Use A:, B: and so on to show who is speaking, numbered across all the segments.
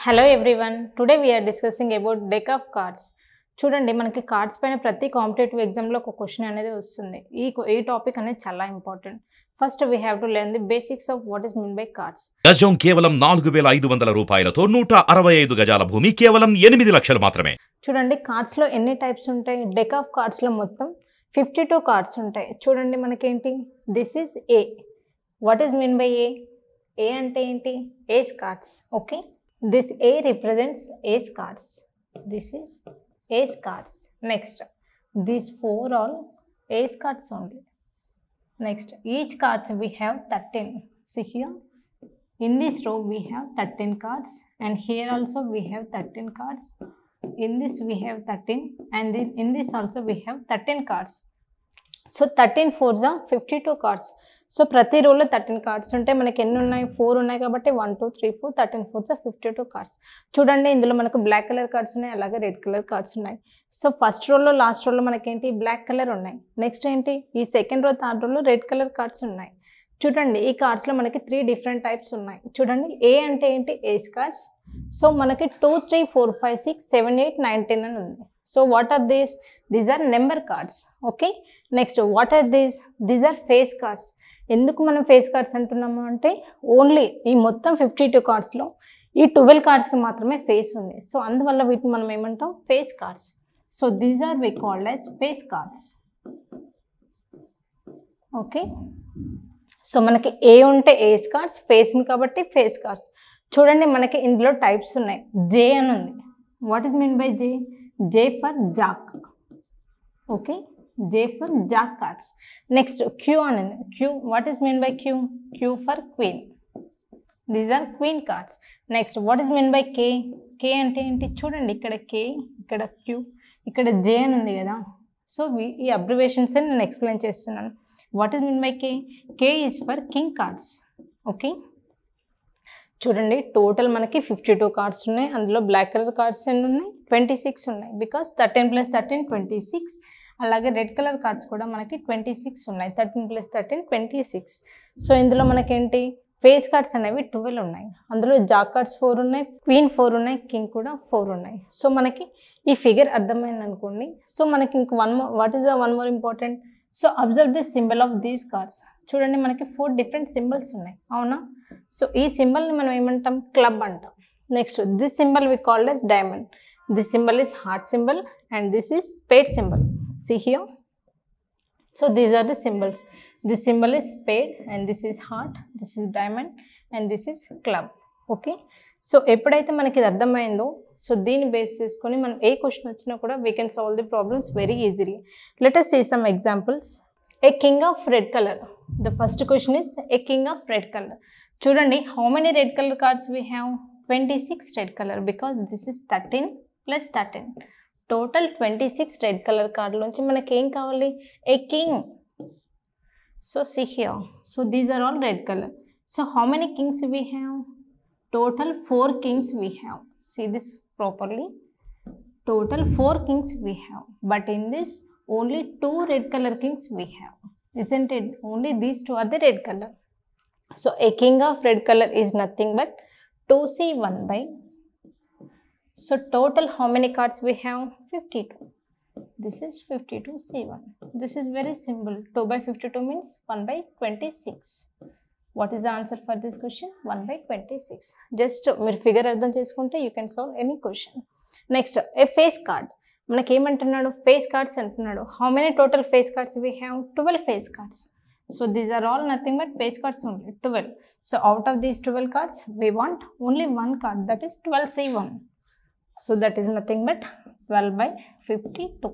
A: Hello everyone, today we are discussing about deck of cards. చూడండి, మనకి cards పైన ప్రతి కాంపిటేటివ్ ఎగ్జామ్లో ఒక క్వశ్చన్ అనేది వస్తుంది. ఈ టాపిక్ అనేది చాలా important. First we have to learn the basics of what is mean by cards.
B: గజం కేవలం 4,500 రూపాయలతో 165 గజాల భూమి కేవలం 8 లక్షలు మాత్రమే.
A: చూడండి, కార్డ్స్లో ఎన్ని టైప్స్ ఉంటాయి? డెక్ ఆఫ్ కార్డ్స్లో మొత్తం 52 కార్డ్స్ ఉంటాయి. చూడండి, మనకేంటి, this is A. What is mean by A? A అంటే ఏంటి? Ace cards. Okay, this A represents ace cards. This is ace cards. Next, these four all ace cards only. Next, each cards we have 13. See here, in this row we have 13 cards, and here also we have 13 cards. In this we have 13, and in this also we have 13 cards. So 13 4s are 52 cards. So ప్రతి రోలో 13 cards ఉంటాయి. మనకి ఎన్ని ఉన్నాయి? 4 ఉన్నాయి కాబట్టి 1 2 3 4 13 4s are 52 cards. చూడండి, ఇందులో మనకు బ్లాక్ కలర్ కార్డ్స్ ఉన్నాయి, అలాగే రెడ్ కలర్ కార్డ్స్ ఉన్నాయి. సో ఫస్ట్ రోలో లాస్ట్ రోలో మనకేంటి, బ్లాక్ కలర్ ఉన్నాయి. నెక్స్ట్ ఏంటి, ఈ సెకండ్ రో థర్డ్ రోలో రెడ్ కలర్ కార్డ్స్ ఉన్నాయి. చూడండి, ఈ కార్డ్స్లో మనకి 3 డిఫరెంట్ టైప్స్ ఉన్నాయి. చూడండి, ఏ అంటే ఏంటి? Ace cards. సో మనకి 2 3 4 5 6 7 8 9 10 అని ఉంది. So what are these? These are number cards. Okay, next, what are these? These are face cards. ఎందుకు మనం ఫేస్ కార్డ్స్ అంటున్నాము అంటే, ఓన్లీ ఈ మొత్తం 52 కార్డ్స్లో ఈ 12 కార్డ్స్కి మాత్రమే ఫేస్ ఉంది. సో అందువల్ల వీటిని మనం ఏమంటాం? Face cards. So these are we called as face cards. Okay, so మనకి ఏ ఉంటే ఏస్ కార్డ్స్, ఫేస్ కాబట్టి ఫేస్ కార్డ్స్. చూడండి, మనకి ఇందులో టైప్స్ ఉన్నాయి. జే అని ఉంది. What is mean by J? J for Jack. Okay, J for Jack cards. Next, Q on Q. What is meant by Q? Q for Queen. These are Queen cards. Next, what is meant by K? K అంటే ఏంటి? చూడండి, ఇక్కడ K, ఇక్కడ Q, ఇక్కడ J అని ఉంది కదా. So ఈ అబ్రివేషన్స్ నేను ఎక్స్ప్లెయిన్ చేస్తున్నాను. What is mean by K? K is for King cards. Okay, చూడండి, టోటల్ మనకి 52 కార్డ్స్ ఉన్నాయి. అందులో బ్లాక్ కలర్ కార్డ్స్ ఎన్ని ఉన్నాయి? 26 ఉన్నాయి. బికాస్ 13 + 13 26. అలాగే రెడ్ కలర్ కార్డ్స్ కూడా మనకి 26 ఉన్నాయి. 13 + 13 26. సో ఇందులో మనకేంటి, ఫేస్ కార్డ్స్ అనేవి 12 ఉన్నాయి. అందులో జాక్ కార్డ్స్ 4 ఉన్నాయి, క్వీన్ 4 ఉన్నాయి, కింగ్ కూడా 4 ఉన్నాయి. సో మనకి ఈ ఫిగర్ అర్థమైంది అనుకోండి. సో మనకి ఇంక what is one more important. So observe this symbol of these cards. చూడండి, మనకి 4 డిఫరెంట్ సింబల్స్ ఉన్నాయి, అవునా? సో ఈ సింబల్ని మనం ఏమంటాం? క్లబ్ అంటాం. Next, this symbol we called as diamond. This symbol is heart symbol and this is spade symbol. See here. So these are the symbols. This symbol is spade and this is heart, this is diamond and this is club. Okay, so ఎప్పుడైతే మనకి ఇది అర్థమైందో, so దీన్ని base చేసుకొని మనం ఏ question వచ్చినా కూడా we can solve the problems very easily. Let us see some examples. A king of red color. The first question is a king of red color. చూడండి, how many red color cards we have? 26 red color, because this is 13 + 13. Total 26 red colour card నుంచి మనకి ఏం కావాలి? A king. So see here. So these are all red color. So how many kings we have? Total 4 kings we have. See this properly. Total 4 kings we have. But in this, only 2 red color kings we have. Isn't it? Only these 2 are the red color. So a king of red color is nothing but 2c1 by. So total how many cards we have? 52. This is 52c1. This is very simple. 2 by 52 means 1 by 26. What is the answer for this question? 1 by 26. Just మీరు figure అర్థం చేసుకుంటే you can solve any question. Next, a face card. మనకి ఏమంటున్నాడు? Face cards అంటున్నాడు. How many total face cards we have? 12 face cards. So these are all nothing but face cards only 12. So out of these 12 cards we want only 1 card, that is 12c1. So that is nothing but 12 by 52.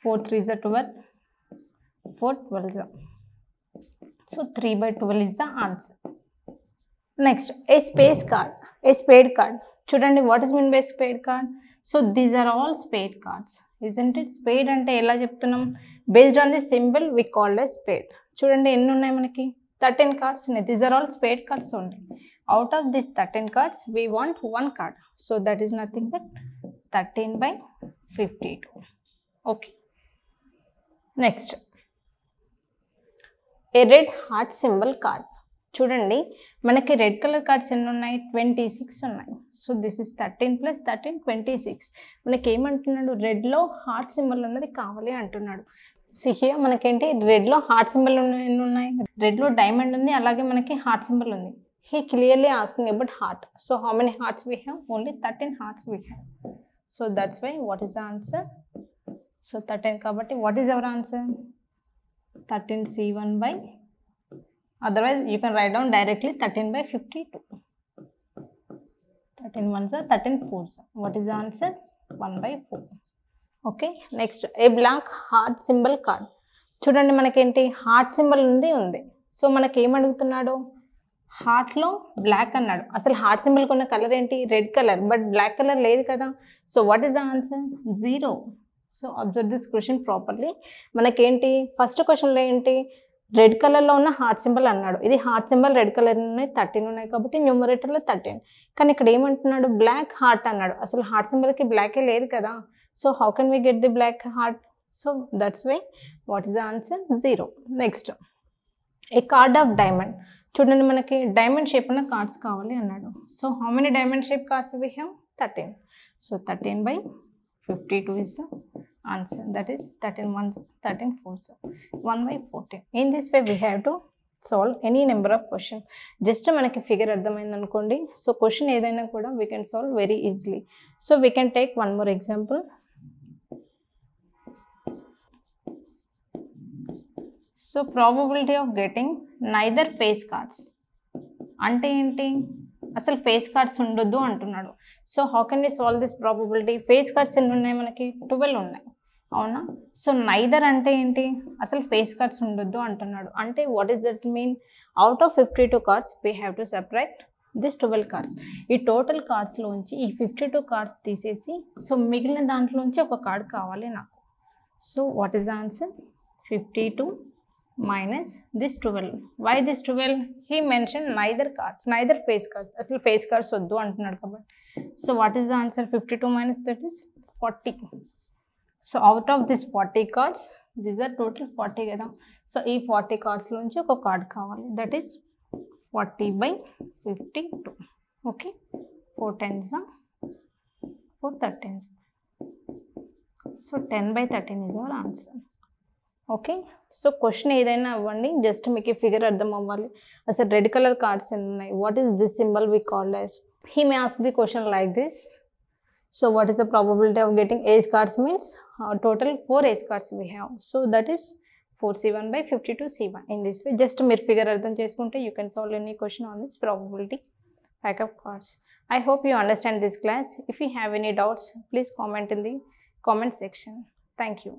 A: 4 3s are 12, 4 12s are. So 3 by 12 is the answer. Next, a space card, a spade card. చూడండి, what is mean by spade card? So these are all spade cards, isn't it? Spade అంటే ఎలా చెప్తున్నాం? Based on the symbol we call as spade. చూడండి, ఎన్ని ఉన్నాయి మనకి? 13 cards ఉన్నాయి. These are all spade cards only. Out of these 13 cards, we want 1 card. So that is nothing but 13 by 52. Okay. Next, a red heart symbol card. చూడండి మనకి red colour cards ఎన్ని ఉన్నాయి 26 ఉన్నాయి. So this is 13 plus 13 26. మనకి ఏమంటున్నాడు రెడ్లో heart symbol ఉన్నది కావాలి అంటున్నాడు. హియర్ మనకేంటి రెడ్లో హార్ట్ సింబల్ ఎన్ని ఉన్నాయి, రెడ్లో డైమండ్ ఉంది, అలాగే మనకి హార్ట్ సింబల్ ఉంది. He clearly asking about heart. So how many hearts we have? Only 13 hearts we have. So that's why what is the answer? So 13 కాబట్టి what is our answer? 13C1 by, otherwise you can write down directly 13 by 52. 13 ones are 13 fours. What is the answer? 1 by 4. Okay next a black heart symbol card. చూడండి మనకేంటి heart symbol ఉంది. So మనకి ఏమడుగుతున్నాడు, హార్ట్లో black అన్నాడు. అసలు heart సింబల్కి ఉన్న colour ఏంటి? Red colour, but black colour లేదు కదా. So what is the answer? 0. So observe this question properly. మనకేంటి ఫస్ట్ క్వశ్చన్లో ఏంటి రెడ్ కలర్లో ఉన్న హార్ట్ సింబల్ అన్నాడు. ఇది హార్ట్ సింబల్ రెడ్ కలర్ ఉన్నాయి, 13 ఉన్నాయి కాబట్టి న్యూమరేటర్లో 13. కానీ ఇక్కడ ఏమంటున్నాడు బ్లాక్ హార్ట్ అన్నాడు. అసలు హార్ట్ సింబల్కి బ్లాకే లేదు కదా. So how can we get the black heart? So that's why what is the answer? 0. Next a card of diamond. చూడండి మనకి డైమండ్ షేప్ ఉన్న కార్డ్స్ కావాలి అన్నాడు. So how many diamond shape cards we have? 13. So 13 by 52 is the answer. That is 13 ones, 13 fours, 1 by 14. In this way we have to solve any number of questions. Just మనకి figure అర్థమైంది అనుకోండి. So question ఏదైనా కూడా we can solve very easily. So we can take one more example. So probability of getting neither face cards అంటే ఏంటి? అసలు face cards ఉండొద్దు అంటున్నాడు. So how can we solve this probability? Face cards ఎన్ని ఉన్నాయి మనకి? 12 ఉన్నాయి, అవునా? సో నైదర్ అంటే ఏంటి? అసలు ఫేస్ కార్డ్స్ ఉండొద్దు అంటున్నాడు. అంటే what is that mean? Out of 52 cards we have to separate this 12 cards. ఈ టోటల్ కార్డ్స్లోంచి ఈ 52 కార్డ్స్ తీసేసి సో మిగిలిన దాంట్లోంచి ఒక కార్డ్ కావాలి నాకు. So what is the answer? 52 minus this 12. Why this 12? He mentioned neither cards, neither face cards. అసలు face cards వద్దు అంటున్నాడు కాబట్టి. So what is the answer? 52 minus that is 40. So out of this 40 cards, these are total 40 కదా. So ఈ 40 cards లోంచి ఒక card కావాలి. That is 40 by 52. Okay 4 10s, 4 13s. So 10 by 13 is our answer. Okay so question ఏదైనా అవ్వండి, just మీకు ఈ figure అర్థం అవ్వాలి. అసలు రెడ్ కలర్ కార్డ్స్ ఎన్ని ఉన్నాయి? What is this symbol we called as? He may ask the question like this. So what is the probability of getting ace cards means total 4 ace cards we have. So that is 4C1 by 52C1. In this way just మీరు figure అర్థం చేసుకుంటే you can solve any question on this probability pack of cards. I hope you understand this class. If you have any doubts, please comment in the comment section. Thank you.